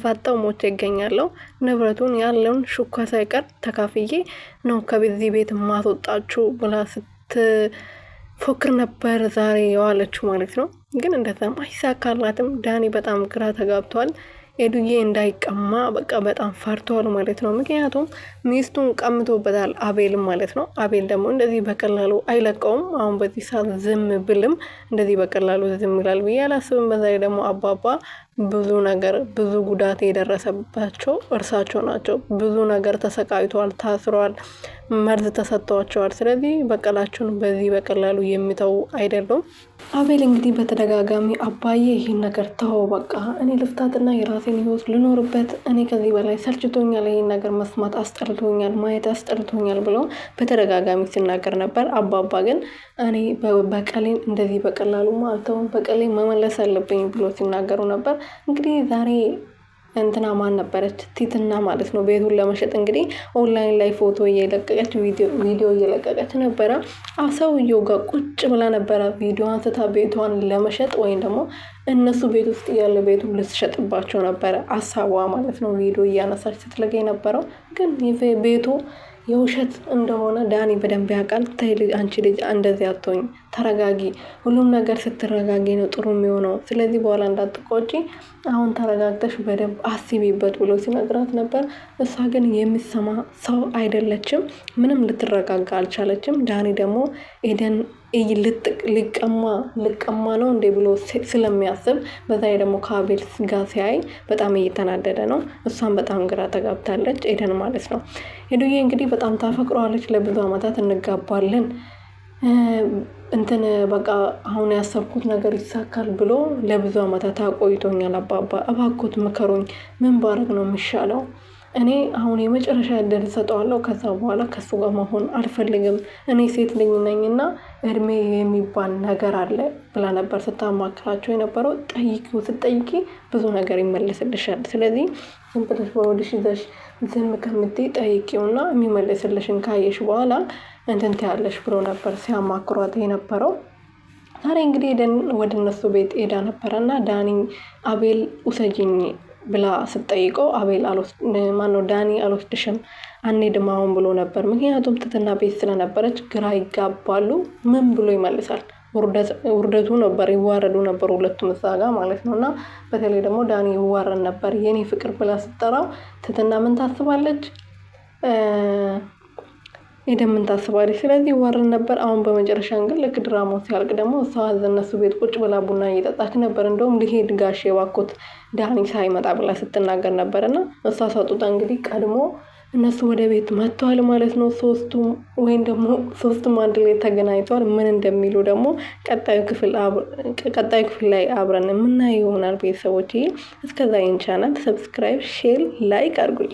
ፋጣው ሞቼ ይገኛለሁ። ንብረቱን ያለውን ሹካ ሳይቀር ተካፍዬ ነው ከዚህ ቤት ማስወጣችሁ ብላ ስትፎክር ነበር ዛሬ የዋለችው ማለት ነው። ግን እንደዛም አይሳካላትም። ዳኒ በጣም ግራ ተጋብቷል። ኤዱዬ እንዳይቀማ በቃ በጣም ፈርቷል ማለት ነው። ምክንያቱም ሚስቱን ቀምቶበታል አቤልም ማለት ነው። አቤል ደግሞ እንደዚህ በቀላሉ አይለቀውም። አሁን በዚህ ሰዓት ዝም ብልም እንደዚህ በቀላሉ ዝም ይላል ብዬ አላስብም። በዛ ላይ ደግሞ አባባ ብዙ ጉዳት የደረሰባቸው እርሳቸው ናቸው። ብዙ ነገር ተሰቃይተዋል፣ ታስረዋል፣ መርዝ ተሰጥቷቸዋል። ስለዚህ በቀላቸውን በዚህ በቀላሉ የሚተው አይደሉም። አቤል እንግዲህ በተደጋጋሚ አባዬ ይህን ነገር ተወው፣ በቃ እኔ ልፍታትና የራሴን ህይወት ልኖርበት፣ እኔ ከዚህ በላይ ሰልችቶኛል፣ ይህን ነገር መስማት አስጠልቶኛል፣ ማየት አስጠልቶኛል ብሎ በተደጋጋሚ ሲናገር ነበር። አባባ ግን እኔ በቀሌን እንደዚህ በቀላሉ አልተውም፣ በቀሌን መመለስ አለብኝ ብሎ ሲናገሩ ነበር። እንግዲህ ዛሬ እንትና ማን ነበረች ቲትና ማለት ነው ቤቱን ለመሸጥ እንግዲህ ኦንላይን ላይ ፎቶ እየለቀቀች ቪዲዮ እየለቀቀች ነበረ። ሰውየው ጋር ቁጭ ብላ ነበረ ቪዲዮ አንስታ ቤቷን ለመሸጥ ወይም ደግሞ እነሱ ቤት ውስጥ ያለ ቤቱን ልትሸጥባቸው ነበረ ሀሳቧ ማለት ነው። ቪዲዮ እያነሳች ስትለገኝ ነበረው። ግን ቤቱ የውሸት እንደሆነ ዳኒ በደንብ ያውቃል። ተይ አንቺ ልጅ እንደዚህ አትሆኝ፣ ተረጋጊ። ሁሉም ነገር ስትረጋጊ ነው ጥሩ የሚሆነው። ስለዚህ በኋላ እንዳትቆጪ፣ አሁን ተረጋግተሽ በደንብ አስቢበት ብሎ ሲነግራት ነበር። እሷ ግን የሚሰማ ሰው አይደለችም። ምንም ልትረጋጋ አልቻለችም። ዳኒ ደግሞ ኤደን ልቀማ ነው እንዴ ብሎ ስለሚያስብ በዛ ደግሞ ከአቤል ጋር ሲያይ በጣም እየተናደደ ነው። እሷን በጣም ግራ ተጋብታለች ኤደን ማለት ነው። ኤዱዬ እንግዲህ በጣም ታፈቅረዋለች። ለብዙ አመታት እንጋባለን በቃ አሁን ያሰብኩት ነገር ይሳካል ብሎ ለብዙ አመታት አቆይቶኛል። አባባ እባክዎት ምከሩኝ፣ ምን ባረግ ነው የሚሻለው? እኔ አሁን የመጨረሻ እድል ሰጠዋለሁ። ከዛ በኋላ ከሱ ጋር መሆን አልፈልግም። እኔ ሴት ልጅ ነኝና እድሜ የሚባል ነገር አለ ብላ ነበር ስታማክራቸው የነበረው። ስትጠይቂ ብዙ ነገር ይመለስልሻል። ስለዚህ ዝም ብለሽ በወዲሽ ይዘሽ ዝም ከምትይ ጠይቂውና የሚመለስልሽን ካየሽ በኋላ እንትን ትያለሽ ብሎ ነበር ሲያማክሯት የነበረው። ዛሬ እንግዲህ ወደ እነሱ ቤት ሄዳ ነበረና ዳኒ አቤል ውሰጂኝ ብላ ስትጠይቀው አቤል ዳኒ አልወስድሽም አንሄድም አሁን ብሎ ነበር። ምክንያቱም ትትና ቤት ስለነበረች ግራ ይጋባሉ። ምን ብሎ ይመልሳል? ውርደቱ ነበር፣ ይዋረዱ ነበር ሁለቱም እዛ ጋር ማለት ነው። እና በተለይ ደግሞ ዳኒ ይዋረድ ነበር። የኔ ፍቅር ብላ ስትጠራው ትትና ምን ታስባለች? ኤደን ምን ታስባለች? ስለዚህ ይዋረድ ነበር። አሁን በመጨረሻ ግን ልክ ድራማው ሲያልቅ ደግሞ እሷ እነሱ ቤት ቁጭ ብላ ቡና እየጠጣች ነበር። እንደውም ልሄድ ጋሼ እባክዎት ዳኒ ሳይመጣ ብላ ስትናገር ነበርና እሷ ሳጡታ እንግዲህ ቀድሞ እነሱ ወደ ቤት መጥተዋል ማለት ነው። ሶስቱም አንድ ላይ ተገናኝተዋል። ምን እንደሚሉ ደግሞ ቀጣዩ ክፍል ላይ አብረን የምናየው ይሆናል። ቤተሰቦች እስከዛ ይህን ቻናል ሰብስክራይብ፣ ሼር፣ ላይክ አድርጉልኝ።